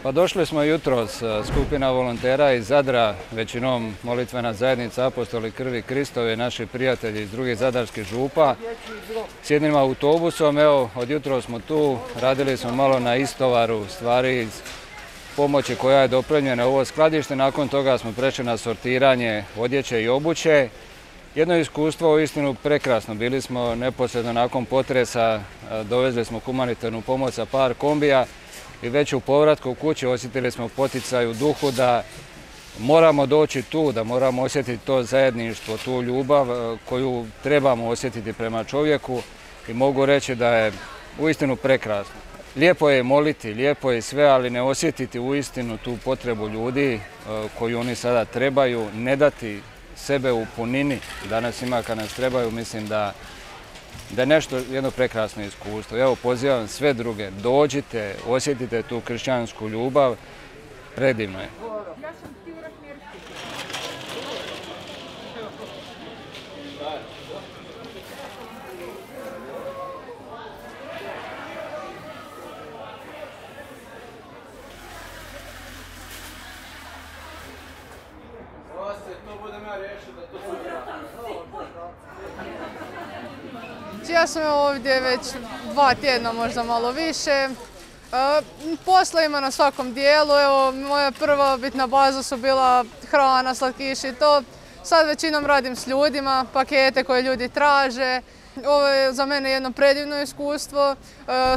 Pa došli smo jutros, skupina volontera iz Zadra, većinom molitvena zajednica Apostoli krvi Kristove, naši prijatelji iz drugih zadarskih župa. S jednim autobusom, evo, od jutros smo tu, radili smo malo na istovaru stvari iz pomoći koja je dopremljena u ovo skladište. Nakon toga smo prešli na sortiranje odjeće i obuće. Jedno iskustvo uistinu prekrasno. Bili smo neposredno nakon potresa, dovezli smo humanitarnu pomoć sa par kombija i već u povratku u kući osjetili smo poticaj u duhu da moramo doći tu, da moramo osjetiti to zajedništvo, tu ljubav koju trebamo osjetiti prema čovjeku i mogu reći da je uistinu prekrasno. Lijepo je moliti, lijepo je sve, ali ne osjetiti uistinu tu potrebu ljudi koju oni sada trebaju, ne dati sebe u punini danas ima kad nas trebaju, mislim da je nešto, jedno prekrasno iskustvo. Evo, pozivam sve druge, dođite, osjetite tu kršćansku ljubav, predivno je. Ja sam ovdje već 2 tjedna, možda malo više. Posla ima na svakom dijelu. Evo, moja prva bitna baza su bila hrana, slatkiši i to. Sad većinom radim s ljudima, pakete koje ljudi traže. Ovo je za mene jedno predivno iskustvo.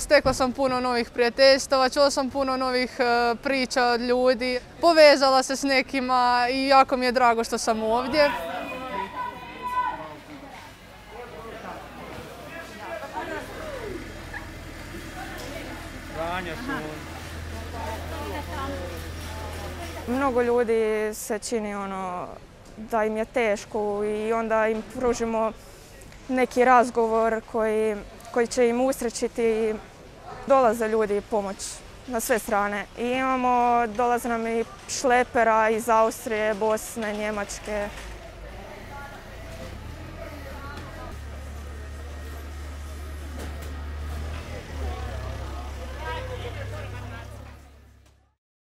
Stekla sam puno novih prijateljstava, čula sam puno novih priča od ljudi. Povezala se s nekima i jako mi je drago što sam ovdje. Mnogo ljudi se čini da im je teško i onda im pružimo neki razgovor koji će im usrećiti. Dolaze ljudi pomoć na sve strane. I dolaze nam i šlepera iz Austrije, Bosne, Njemačke.